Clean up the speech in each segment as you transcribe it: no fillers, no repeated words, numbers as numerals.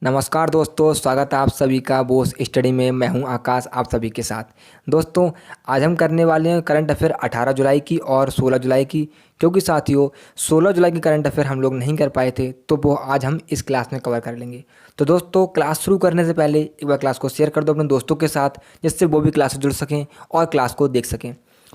नमस्कार दोस्तों, स्वागत है आप सभी का बोस स्टडी में। मैं हूं आकाश आप सभी के साथ। दोस्तों, आज हम करने वाले हैं करंट अफेयर 18 जुलाई की और 16 जुलाई की, क्योंकि साथियों 16 जुलाई की करंट अफेयर हम लोग नहीं कर पाए थे, तो वो आज हम इस क्लास में कवर कर लेंगे। तो दोस्तों, क्लास शुरू करने से पहले एक बार क्लास को शेयर कर दो अपने दोस्तों के साथ, जिससे वो भी क्लास से जुड़ सकें और क्लास को देख सकें।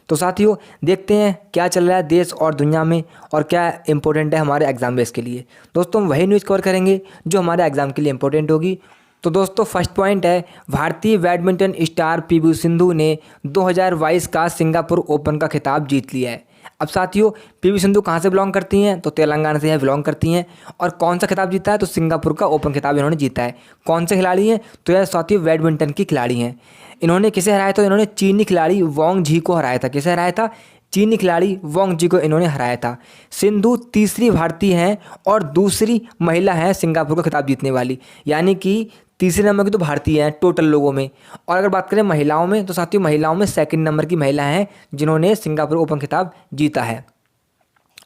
तो साथियों, देखते हैं क्या चल रहा है देश और दुनिया में और क्या इंपॉर्टेंट है हमारे एग्जाम बेस के लिए। दोस्तों, हम वही न्यूज़ कवर करेंगे जो हमारे एग्जाम के लिए इंपॉर्टेंट होगी। तो दोस्तों, फर्स्ट पॉइंट है, भारतीय बैडमिंटन स्टार पीवी सिंधु ने 2022 का सिंगापुर ओपन का खिताब जीत लिया है। अब साथियों, पीवी सिंधु कहाँ से बिलोंग करती हैं? तो तेलंगाना से यह बिलोंग करती हैं। और कौन सा खिताब जीता है? तो सिंगापुर का ओपन खिताब इन्होंने जीता है। कौन से खिलाड़ी हैं? तो यह साथियों बैडमिंटन की खिलाड़ी हैं। इन्होंने किसे हराया था? इन्होंने चीनी खिलाड़ी वांग झी को हराया था। किसे हराया था? चीनी खिलाड़ी वांग झी को इन्होंने हराया था। सिंधु तीसरी भारतीय हैं और दूसरी महिला हैं सिंगापुर का खिताब जीतने वाली, यानी कि तीसरे नंबर की तो भारतीय हैं टोटल लोगों में। और अगर बात करें महिलाओं में, तो साथियों महिलाओं में सेकंड नंबर की महिला हैं जिन्होंने सिंगापुर ओपन खिताब जीता है।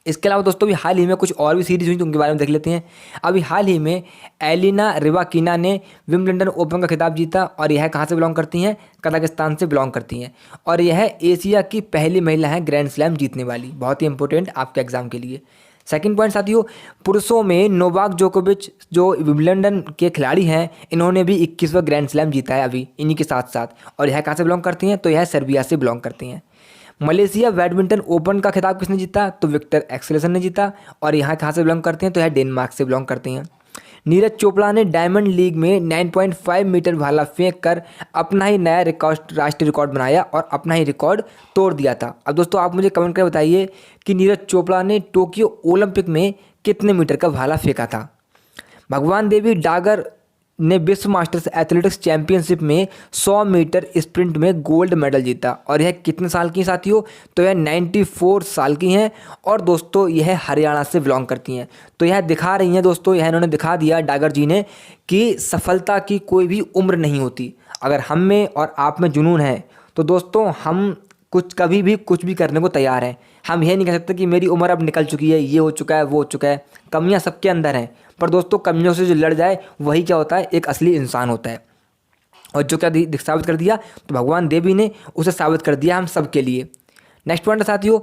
इसके अलावा दोस्तों, अभी हाल ही में कुछ और भी सीरीज हुई तो उनके बारे में देख लेते हैं। अभी हाल ही में एलिना रिवाकिना ने विंबलडन ओपन का खिताब जीता और यह कहाँ से बिलोंग करती हैं? कजाकिस्तान से बिलोंग करती हैं। और यह एशिया की पहली महिला है ग्रैंड स्लैम जीतने वाली। बहुत ही इंपॉर्टेंट आपके एग्जाम के लिए। सेकंड पॉइंट साथियों, पुरुषों में नोवाक जोकोविच जो विंबलडन के खिलाड़ी हैं, इन्होंने भी 21वां ग्रैंड स्लैम जीता है अभी इन्हीं के साथ साथ। और यह कहाँ से बिलोंग करती हैं? तो यह सर्बिया से बिलोंग करती हैं। मलेशिया बैडमिंटन ओपन का खिताब किसने जीता? तो विक्टर एक्सेल्सन ने जीता। और यहाँ कहाँ से बिलोंग करते हैं? तो यह डेनमार्क से बिलोंग करते हैं। नीरज चोपड़ा ने डायमंड लीग में 9.5 मीटर भाला फेंक कर अपना ही नया रिकॉर्ड, राष्ट्रीय रिकॉर्ड बनाया और अपना ही रिकॉर्ड तोड़ दिया था। अब दोस्तों, आप मुझे कमेंट करके बताइए कि नीरज चोपड़ा ने टोक्यो ओलंपिक में कितने मीटर का भाला फेंका था। भगवान देवी डागर ने विश्व मास्टर्स एथलेटिक्स चैंपियनशिप में 100 मीटर स्प्रिंट में गोल्ड मेडल जीता। और यह कितने साल की साथियों? तो यह 94 साल की हैं। और दोस्तों, यह हरियाणा से बिलोंग करती हैं। तो यह दिखा रही हैं दोस्तों, यह इन्होंने दिखा दिया डागर जी ने कि सफलता की कोई भी उम्र नहीं होती। अगर हम में और आप में जुनून है तो दोस्तों, हम कुछ कभी भी कुछ भी करने को तैयार हैं। हम यह नहीं कह सकते कि मेरी उम्र अब निकल चुकी है, ये हो चुका है, वो हो चुका है। कमियां सबके अंदर हैं, पर दोस्तों कमियों से जो लड़ जाए वही क्या होता है? एक असली इंसान होता है। और जो क्या साबित कर दिया? तो भगवान देवी ने उसे साबित कर दिया हम सब के लिए। नेक्स्ट पॉइंट साथियों,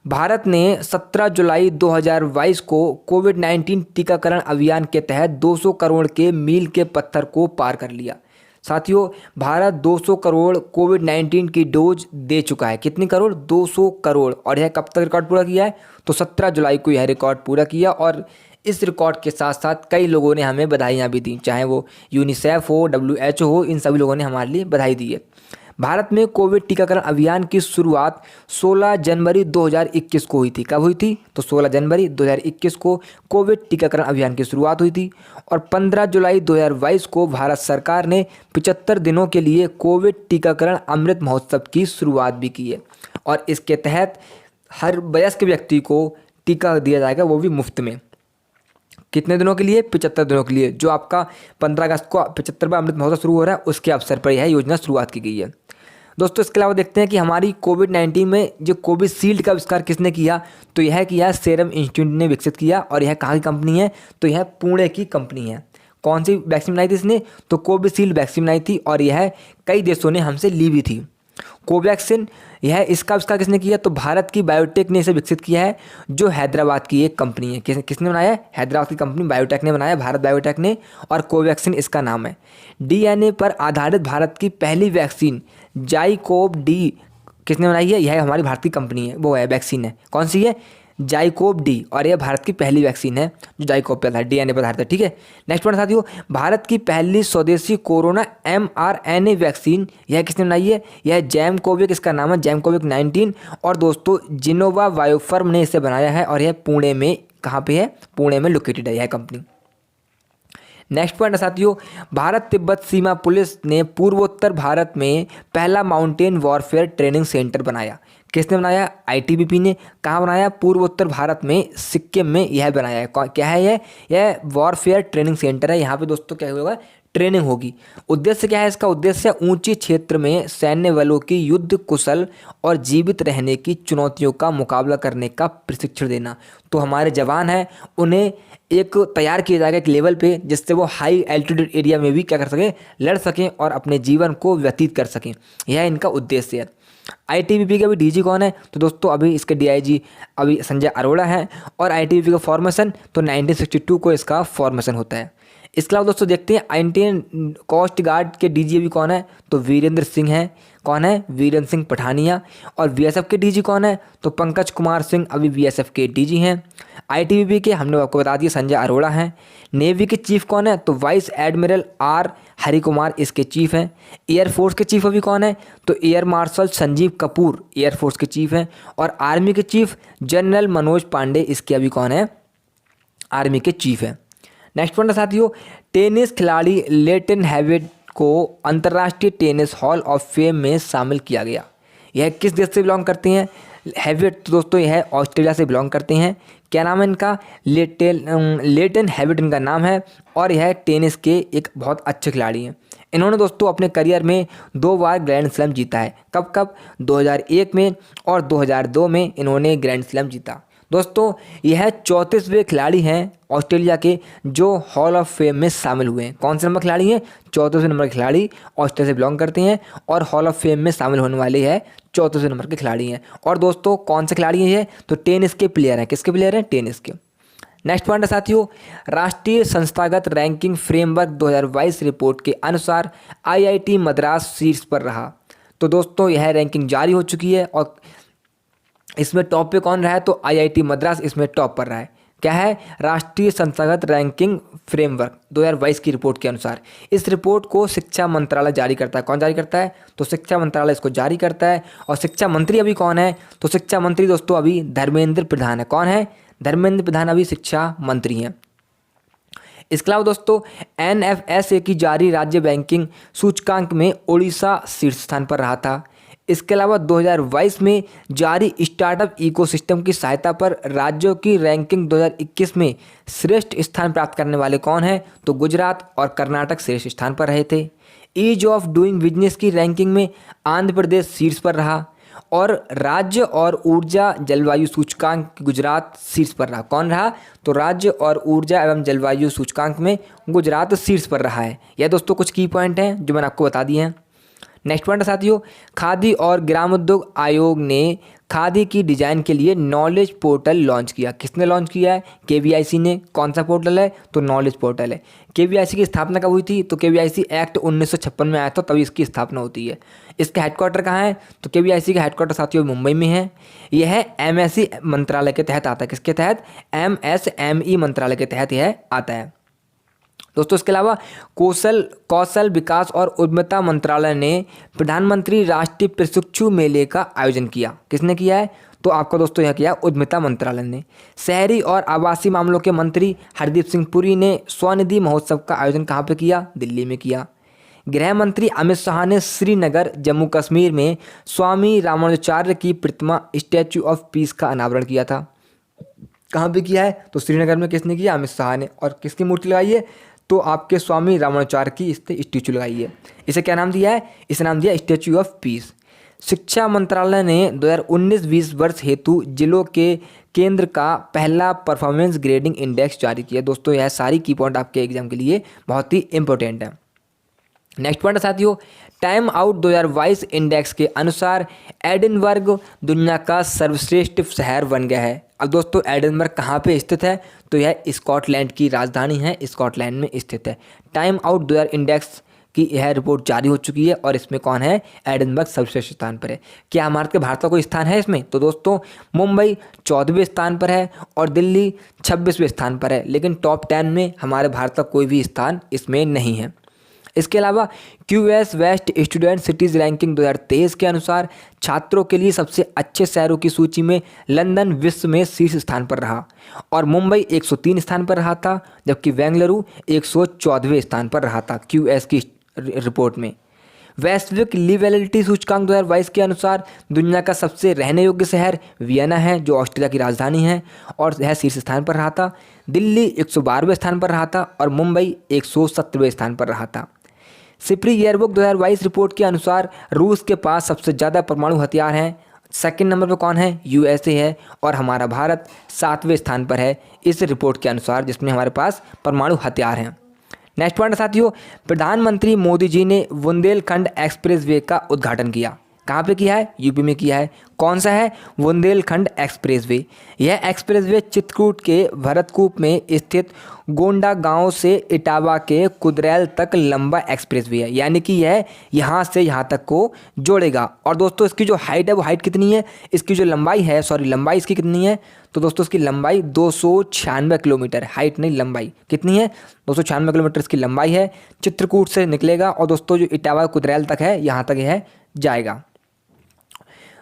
भारत ने 17 जुलाई 2022 को कोविड-19 टीकाकरण अभियान के तहत 200 करोड़ के मील के पत्थर को पार कर लिया। साथियों, भारत 200 करोड़ कोविड-19 की डोज दे चुका है। कितनी करोड़? 200 करोड़। और यह कब तक रिकॉर्ड पूरा किया है? तो 17 जुलाई को यह रिकॉर्ड पूरा किया। और इस रिकॉर्ड के साथ साथ कई लोगों ने हमें बधाइयाँ भी दी, चाहे वो यूनिसेफ हो, WHO हो, इन सभी लोगों ने हमारे लिए बधाई दी है। भारत में कोविड टीकाकरण अभियान की शुरुआत 16 जनवरी 2021 को हुई थी। कब हुई थी? तो 16 जनवरी 2021 को कोविड टीकाकरण अभियान की शुरुआत हुई थी। और 15 जुलाई 2022 को भारत सरकार ने 75 दिनों के लिए कोविड टीकाकरण अमृत महोत्सव की शुरुआत भी की है। और इसके तहत हर वयस्क व्यक्ति को टीका दिया जाएगा, वो भी मुफ्त में। कितने दिनों के लिए? 75 दिनों के लिए। जो आपका 15 अगस्त को 75वां अमृत महोत्सव शुरू हो रहा है, उसके अवसर पर यह योजना शुरुआत की गई है। दोस्तों, इसके अलावा देखते हैं कि हमारी कोविड-19 में जो कोविशील्ड का आविष्कार किसने किया? तो यह किया सीरम इंस्टीट्यूट ने विकसित किया। और यह कहाँ की कंपनी है? तो यह पुणे की कंपनी है। कौन सी वैक्सीन बनाई थी इसने? तो कोविशील्ड वैक्सीन बनाई थी। और यह कई देशों ने हमसे ली भी थी। कोवैक्सीन, यह इसका आविष्कार किसने किया? तो भारत की बायोटेक ने इसे विकसित किया है, जो हैदराबाद की एक कंपनी है। किसने बनाया? हैदराबाद की कंपनी बायोटेक ने बनाया, भारत बायोटेक ने। और कोवैक्सीन इसका नाम है। DNA पर आधारित भारत की पहली वैक्सीन जाइकोव डी किसने बनाई है? यह हमारी भारतीय कंपनी है, वो है वैक्सीन है। कौन सी है? जाइकोव डी। और यह भारत की पहली वैक्सीन है जो जाइकोव पर आधारित, DNA पर आधारित है। ठीक है। नेक्स्ट पॉइंट साथियों, भारत की पहली स्वदेशी कोरोना mRNA वैक्सीन यह किसने बनाई है? यह जैमकोविक, इसका नाम है जैमकोविक 19। और दोस्तों, जिनोवा बायोफर्म ने इसे बनाया है। और यह पुणे में, कहाँ पे है? पुणे में लोकेटेड है यह कंपनी। नेक्स्ट पॉइंट है साथियों, भारत तिब्बत सीमा पुलिस ने पूर्वोत्तर भारत में पहला माउंटेन वॉरफेयर ट्रेनिंग सेंटर बनाया। किसने बनाया? आईटीबीपी ने। कहाँ बनाया? पूर्वोत्तर भारत में सिक्किम में यह बनाया है। क्या है यह वॉरफेयर ट्रेनिंग सेंटर है। यहाँ पे दोस्तों क्या होगा? ट्रेनिंग होगी। उद्देश्य क्या है इसका? उद्देश्य ऊंची क्षेत्र में सैन्य बलों की युद्ध कुशल और जीवित रहने की चुनौतियों का मुकाबला करने का प्रशिक्षण देना। तो हमारे जवान हैं उन्हें एक तैयार किया जाएगा एक लेवल पे, जिससे वो हाई एल्टीट्यूड एरिया में भी क्या कर सकें? लड़ सकें और अपने जीवन को व्यतीत कर सकें। यह इनका उद्देश्य है। आईटीबीपी के अभी डीजी कौन है? तो दोस्तों अभी इसके डीआईजी अभी संजय अरोड़ा हैं। और आईटीबीपी का फॉर्मेशन तो 1962 को इसका फॉर्मेशन होता है। इसके अलावा दोस्तों देखते हैं इंडियन कोस्ट गार्ड के डीजी अभी कौन है? तो वीरेंद्र सिंह है। कौन है? वीरेंद्र सिंह पठानिया। और बीएसएफ के डीजी कौन है? तो पंकज कुमार सिंह अभी बीएसएफ के डीजी हैं। आईटीबीपी के हमने आपको बता दिया संजय अरोड़ा हैं। नेवी के चीफ कौन है? तो vice admiral R Hari Kumar इसके चीफ हैं। एयरफोर्स के चीफ अभी कौन है? तो air marshal Sanjeev Kapoor air force के चीफ हैं। और आर्मी के चीफ जनरल मनोज पांडे इसके अभी कौन है? आर्मी के चीफ हैं। नेक्स्ट पॉइंट साथियों, टेनिस खिलाड़ी लेटन हैविड को अंतर्राष्ट्रीय टेनिस हॉल ऑफ फेम में शामिल किया गया। यह किस देश से बिलोंग करते हैं? हैविड तो दोस्तों यह ऑस्ट्रेलिया से बिलोंग करते हैं। क्या नाम है इनका? लेटन हैविड इनका नाम है। और यह टेनिस के एक बहुत अच्छे खिलाड़ी हैं। इन्होंने दोस्तों अपने करियर में 2 बार ग्रैंड स्लैम जीता है। कब कब? 2001 में और 2002 में इन्होंने ग्रैंड स्लैम जीता। दोस्तों यह 34वें खिलाड़ी हैं ऑस्ट्रेलिया के जो हॉल ऑफ फेम में शामिल हुए हैं। कौन से नंबर खिलाड़ी हैं? 34वें नंबर के खिलाड़ी ऑस्ट्रेलिया से बिलोंग करते हैं और हॉल ऑफ फेम में शामिल होने वाले हैं 34वें नंबर के खिलाड़ी हैं। और दोस्तों कौन से खिलाड़ी हैं ये? तो टेनिस के प्लेयर हैं। किसके प्लेयर हैं? टेनिस के। नेक्स्ट पॉइंट है साथियों, राष्ट्रीय संस्थागत रैंकिंग फ्रेमवर्क 2022 रिपोर्ट के अनुसार आईआईटी मद्रास शीर्ष पर रहा। तो दोस्तों यह रैंकिंग जारी हो चुकी है और इसमें टॉप पे कौन रहा है? तो आईआईटी मद्रास इसमें टॉप पर रहा है। क्या है? राष्ट्रीय संस्थागत रैंकिंग फ्रेमवर्क 2022 की रिपोर्ट के अनुसार। इस रिपोर्ट को शिक्षा मंत्रालय जारी करता है। कौन जारी करता है? तो शिक्षा मंत्रालय इसको जारी करता है। और शिक्षा मंत्री अभी कौन है? तो शिक्षा मंत्री दोस्तों अभी धर्मेंद्र प्रधान है। कौन है? धर्मेंद्र प्रधान अभी शिक्षा मंत्री हैं। इसके अलावा दोस्तों एनएफएसए की जारी राज्य बैंकिंग सूचकांक में ओडिशा शीर्ष स्थान पर रहा था। इसके अलावा 2022 में जारी स्टार्टअप इकोसिस्टम की सहायता पर राज्यों की रैंकिंग 2021 में श्रेष्ठ स्थान प्राप्त करने वाले कौन हैं? तो गुजरात और कर्नाटक श्रेष्ठ स्थान पर रहे थे। ईज ऑफ डूइंग बिजनेस की रैंकिंग में आंध्र प्रदेश शीर्ष पर रहा। और राज्य और ऊर्जा जलवायु सूचकांक गुजरात शीर्ष पर रहा। कौन रहा? तो राज्य और ऊर्जा एवं जलवायु सूचकांक में गुजरात शीर्ष पर रहा है। यह दोस्तों कुछ की पॉइंट हैं जो मैंने आपको बता दिए हैं। नेक्स्ट पॉइंट साथियों, खादी और ग्रामोद्योग आयोग ने खादी की डिजाइन के लिए नॉलेज पोर्टल लॉन्च किया। किसने लॉन्च किया है? केवीआईसी ने। कौन सा पोर्टल है? तो नॉलेज पोर्टल है। केवीआईसी की स्थापना कब हुई थी? तो केवीआईसी एक्ट 1956 में आया था, तभी इसकी स्थापना होती है। इसका हेडक्वार्टर कहाँ है? तो केवीआईसी का हेडक्वार्टर साथियों मुंबई में है। यह एमएसई मंत्रालय के तहत आता है। किसके तहत? एमएसएमई मंत्रालय के तहत यह आता है। दोस्तों इसके अलावा कौशल विकास और उद्यमिता मंत्रालय ने प्रधानमंत्री राष्ट्रीय प्रशिक्षु मेले का आयोजन किया। किसने किया है? तो आपका दोस्तों यह किया उद्यमिता मंत्रालय ने। शहरी और आवासीय मामलों के मंत्री हरदीप सिंह पुरी ने स्वनिधि महोत्सव का आयोजन कहाँ पे किया? दिल्ली में किया। गृह मंत्री अमित शाह ने श्रीनगर जम्मू कश्मीर में स्वामी रामानुजाचार्य की प्रतिमा स्टैच्यू ऑफ पीस का अनावरण किया था। कहाँ पे किया है? तो श्रीनगर में। किसने किया? अमित शाह ने। और किसकी मूर्ति लगाई है? तो आपके स्वामी रामानुजाचार्य की इस स्टैच्यू लगाई है। इसे क्या नाम दिया है? इसे नाम दिया स्टैच्यू ऑफ पीस। शिक्षा मंत्रालय ने 2019-20 वर्ष हेतु जिलों के केंद्र का पहला परफॉर्मेंस ग्रेडिंग इंडेक्स जारी किया। दोस्तों यह सारी की पॉइंट आपके एग्जाम के लिए बहुत ही इंपॉर्टेंट है। नेक्स्ट पॉइंट साथियों, टाइम आउट 2022 इंडेक्स के अनुसार एडिनबर्ग दुनिया का सर्वश्रेष्ठ शहर बन गया है। अब दोस्तों एडिनबर्ग कहाँ पे स्थित है? तो यह स्कॉटलैंड की राजधानी है, स्कॉटलैंड में स्थित है। टाइम आउट 2000 इंडेक्स की यह रिपोर्ट जारी हो चुकी है और इसमें कौन है? एडिनबर्ग सर्वश्रेष्ठ स्थान पर है। क्या हमारे भारत का कोई स्थान है इसमें? तो दोस्तों मुंबई 14वें स्थान पर है और दिल्ली 26वें स्थान पर है, लेकिन टॉप 10 में हमारे भारत का कोई भी स्थान इसमें नहीं है। इसके अलावा QS best student cities ranking 2023 के अनुसार छात्रों के लिए सबसे अच्छे शहरों की सूची में लंदन विश्व में शीर्ष स्थान पर रहा और मुंबई 103 स्थान पर रहा था, जबकि बेंगलुरु 114वें स्थान पर रहा था क्यूएस की रिपोर्ट में। वैश्विक लिवेबिलिटी सूचकांक 2022 के अनुसार दुनिया का सबसे रहने योग्य शहर वियना है, जो ऑस्ट्रिया की राजधानी है और यह शीर्ष स्थान पर रहा था। दिल्ली 112वें स्थान पर रहा था और मुंबई 170वें स्थान पर रहा था। सिप्री ईयरबुक 2022 रिपोर्ट के अनुसार रूस के पास सबसे ज़्यादा परमाणु हथियार हैं। सेकंड नंबर पर कौन है? यूएसए है और हमारा भारत 7वें स्थान पर है इस रिपोर्ट के अनुसार, जिसमें हमारे पास परमाणु हथियार हैं। नेक्स्ट पॉइंट साथियों, प्रधानमंत्री मोदी जी ने बुंदेलखंड एक्सप्रेसवे का उद्घाटन किया। कहाँ पे किया है? यूपी में किया है। कौन सा है? बुंदेलखंड एक्सप्रेसवे। यह एक्सप्रेसवे चित्रकूट के भरतकूप में स्थित गोंडा गांव से इटावा के कुदरैल तक लंबा एक्सप्रेसवे है, यानी कि यह यहाँ से यहाँ तक को जोड़ेगा। और दोस्तों इसकी जो हाइट है वो हाइट कितनी है? इसकी जो लंबाई है, लंबाई इसकी कितनी है? तो दोस्तों इसकी लंबाई 296 किलोमीटर, हाइट नहीं लंबाई कितनी है? 296 किलोमीटर इसकी लंबाई है। चित्रकूट से निकलेगा और दोस्तों जो इटावा कुदरैल तक है यहाँ तक यह जाएगा।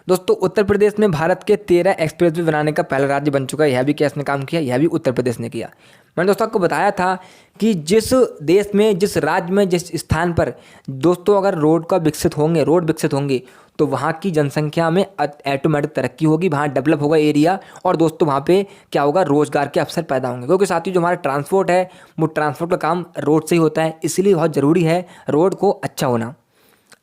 दोस्तों उत्तर प्रदेश में भारत के 13 एक्सप्रेसवे बनाने का पहला राज्य बन चुका है। यह भी किसने काम किया? यह भी उत्तर प्रदेश ने किया। मैंने दोस्तों आपको बताया था कि जिस देश में, जिस राज्य में, जिस स्थान पर दोस्तों अगर रोड विकसित होंगे तो वहाँ की जनसंख्या में ऑटोमेटिक तरक्की होगी, वहाँ डेवलप होगा एरिया और दोस्तों वहाँ पे क्या होगा? रोजगार के अवसर पैदा होंगे। क्योंकि साथ ही जो हमारा ट्रांसपोर्ट है वो ट्रांसपोर्ट का काम रोड से ही होता है, इसलिए बहुत ज़रूरी है रोड को अच्छा होना।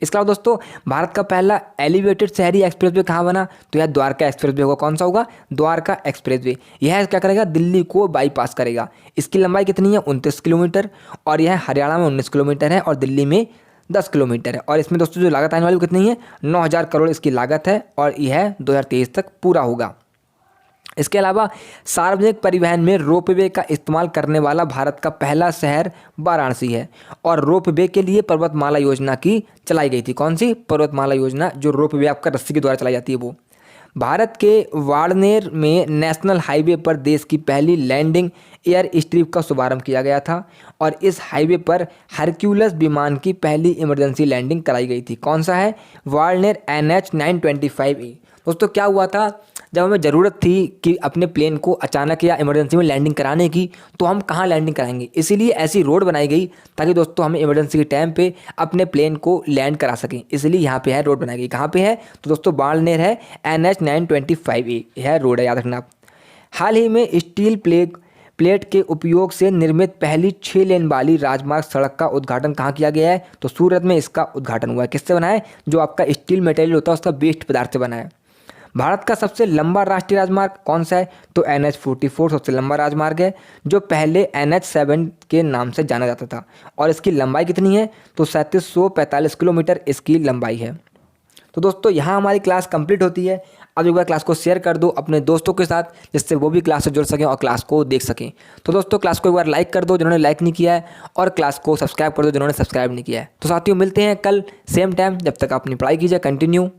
इसके अलावा दोस्तों भारत का पहला एलिवेटेड शहरी एक्सप्रेसवे कहाँ बना? तो यह द्वारका एक्सप्रेसवे होगा। कौन सा होगा? द्वारका एक्सप्रेसवे। यह क्या करेगा? दिल्ली को बाईपास करेगा। इसकी लंबाई कितनी है? 29 किलोमीटर और यह हरियाणा में 19 किलोमीटर है और दिल्ली में 10 किलोमीटर है। और इसमें दोस्तों जो लागत आने वाली कितनी है? 9,000 करोड़ इसकी लागत है और यह 2023 तक पूरा होगा। इसके अलावा सार्वजनिक परिवहन में रोपवे का इस्तेमाल करने वाला भारत का पहला शहर वाराणसी है और रोपवे के लिए पर्वतमाला योजना की चलाई गई थी। कौन सी? पर्वतमाला योजना, जो रोपवे आपका रस्सी के द्वारा चलाई जाती है वो। भारत के वाड़नेर में नेशनल हाईवे पर देश की पहली लैंडिंग एयर स्ट्रिप का शुभारंभ किया गया था और इस हाईवे पर हरक्यूलस विमान की पहली इमरजेंसी लैंडिंग कराई गई थी। कौन सा है? वाड़नेर NH 925A। दोस्तों क्या हुआ था, जब हमें ज़रूरत थी कि अपने प्लेन को अचानक या इमरजेंसी में लैंडिंग कराने की, तो हम कहाँ लैंडिंग कराएंगे? इसीलिए ऐसी रोड बनाई गई ताकि दोस्तों हमें इमरजेंसी के टाइम पे अपने प्लेन को लैंड करा सकें, इसलिए यहाँ पे है रोड बनाई गई। कहाँ पे है? तो दोस्तों वाड़नेर है, NH 925A यह रोड है, याद रखना आप। हाल ही में स्टील प्लेट के उपयोग से निर्मित पहली 6 लेन वाली राजमार्ग सड़क का उद्घाटन कहाँ किया गया है? तो सूरत में इसका उद्घाटन हुआ है। किससे बना है? जो आपका स्टील मटेरियल होता है उसका वेस्ट पदार्थ से बना है। भारत का सबसे लंबा राष्ट्रीय राजमार्ग कौन सा है? तो NH-44 सबसे लंबा राजमार्ग है, जो पहले NH-7 के नाम से जाना जाता था और इसकी लंबाई कितनी है? तो 3745 किलोमीटर इसकी लंबाई है। तो दोस्तों यहाँ हमारी क्लास कंप्लीट होती है। अब एक बार क्लास को शेयर कर दो अपने दोस्तों के साथ, जिससे वो भी क्लास से जुड़ सकें और क्लास को देख सकें। तो दोस्तों क्लास को एक बार लाइक कर दो जिन्होंने लाइक नहीं किया है और क्लास को सब्सक्राइब कर दो जिन्होंने सब्सक्राइब नहीं किया है। तो साथियों मिलते हैं कल सेम टाइम, जब तक अपनी पढ़ाई कीजिए कंटिन्यू।